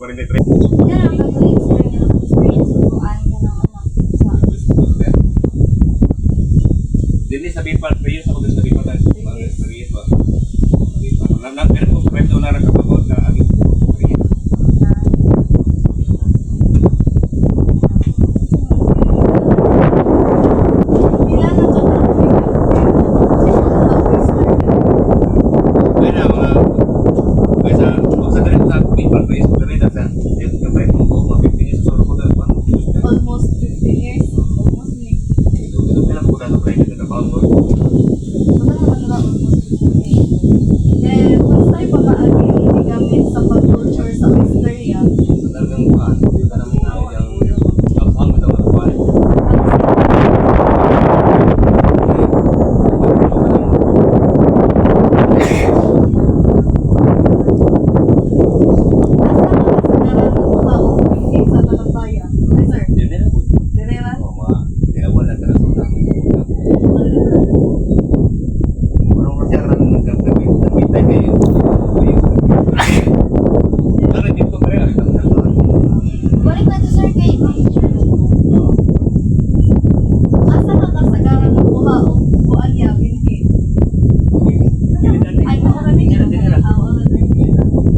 43. Kaya ang gagawin sir nga ng experience ko ano ka ng anak sa Dili sa Bipal, pero sa kung sa Bipal tayo. Serious ba? Pero kung sa kwento na nakapagod na aming almost 15 years. Almost ni. Then, once tayo pag-aagin, gamit sa pag-culture sa Australia, balik na to sir kay asa ka kasagaran ng buha o buwan niya binhi ay makarami siya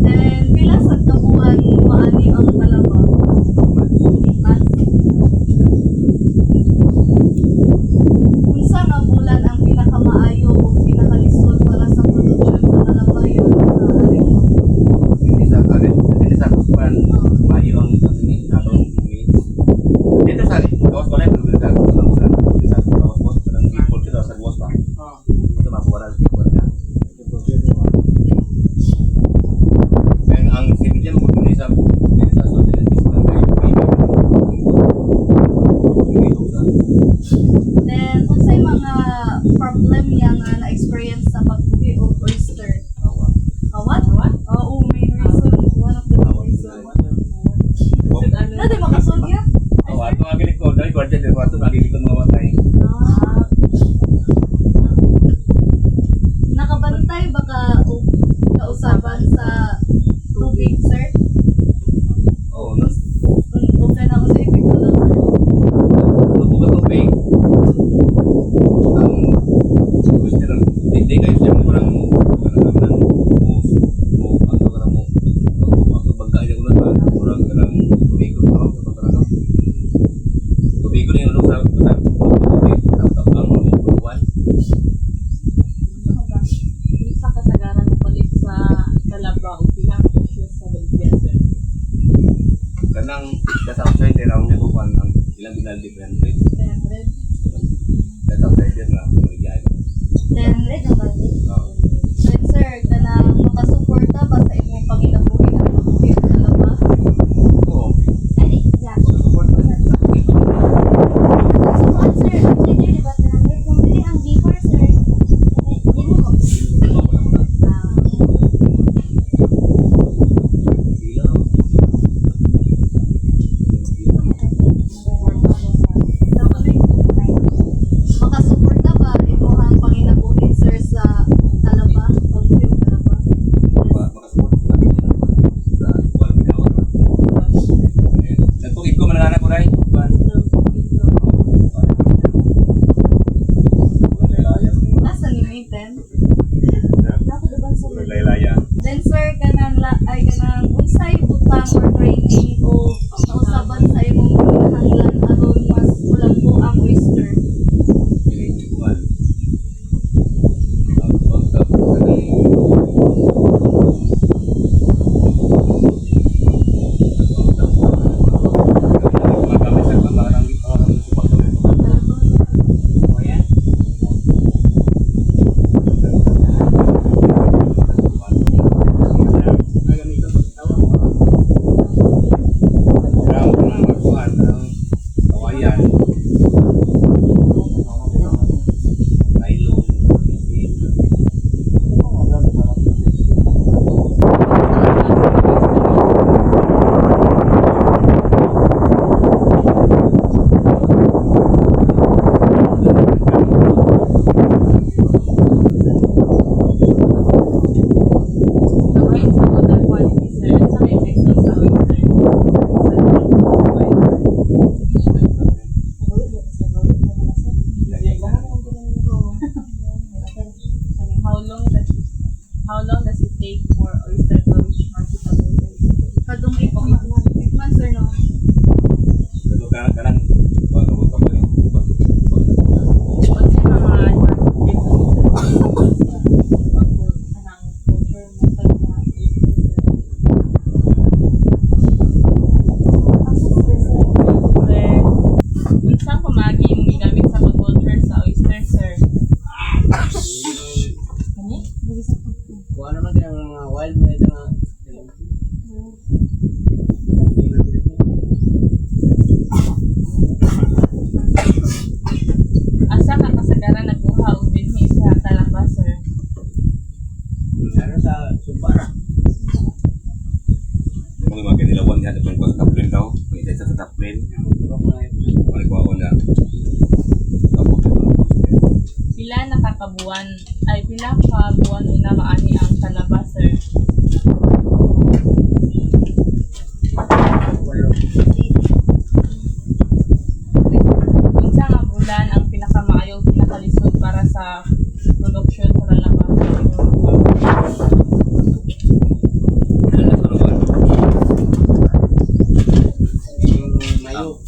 then pila sa kabuhan maani ang kalaba unsa nga bulan ang pinakamaayo o pinakalisod para sa production sa kalabayo sa aring then unsay mga problem niya nga na-experience sa pagbuhi og oyster? Awat? Oo, main reason. One of the main reason. Dati makasod niya? Nakabantay ba ka o kausaban sa tubig, sir? Okay na ako sa ibig ko lang, sir. Isa kasagaran mo palit sa kalaba o pilang issues sa Belgian. Kanang data outside day round niya kuan ang ilang binal different rate. 300. Data outside day na magigay. 300 ang balik. Then, sir, kanang makasuporta ba sa imong panginabuhi ang pagbuhi ang kalaba? Oo. Ay, exactly. Support pa sa So, sir, consider diba 300? Kung dili ang before, sir, hindi mo ko. Makasuporta ba imo ang panginabuhi, sir, sa kalaba? Pagbuhi ang kalaba? makasupport sa namin yan. Sa kuan bitaw. Nagtugid ko manana ko ray. Kuan. Nasa ni Mayten? Laylaya. Then sir, kanang unsay butang or training o nausaban sa imong kinahanglan aron mas mulambo ang oyster? Piling kuan. Ang tapos sa rin. Malikuha ko na. Tapos ito. Pila nakakabuan, ay pila ka buwan una maani ang talaba, sir? Unsa nga bulan ang pinakamaayo pinakalisod para sa production sa talaba? Ano na turuan? Mayo.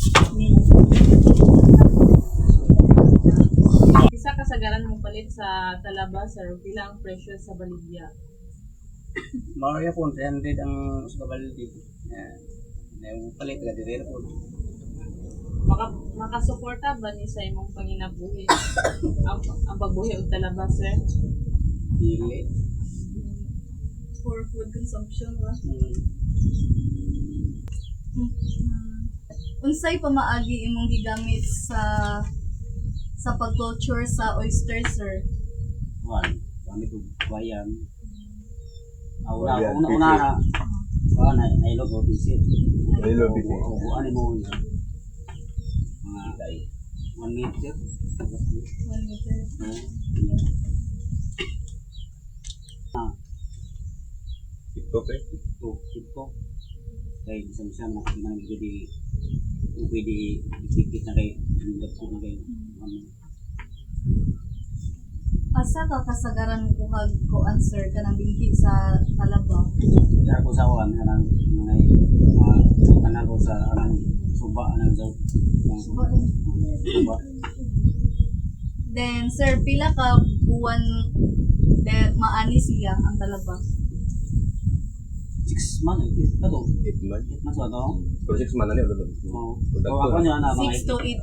Isa kasagaran mong palit sa talaba, sir, pila ang presyo sa baligya? Maroya po, 300 ang usbabal dito. Yung palit na dire po. Makasuporta ba ni sa imong panginabuhi ang pagbuhi og talaba, sir? Dili. For food consumption, wa? Unsay pamaagi imong gigamit sa pag-culture sa oyster, sir? One. Gamit ko bayan. Bayan, Una na nailog o bisit. Nailog, bisit. Ano mo yun? Mga 1 meter. 1 meter. TikTok eh. Ito. Kaya bisa-bisa na jadi pwede ikikit na kayo. Ko na kayo. Asa ka kasagaran mo kuhag ko answer ka ng bingkit sa talaba? Kaya ko sa awan ka ng kanal ko sa anang suba anang jaw. Suba. Then, sir, pila ka buwan maani siya ang talaba? 6 months. Ito. 8 months. 8 months ba ito? Pero 6 months na niya. Oo. So, ako niya na 6 to 8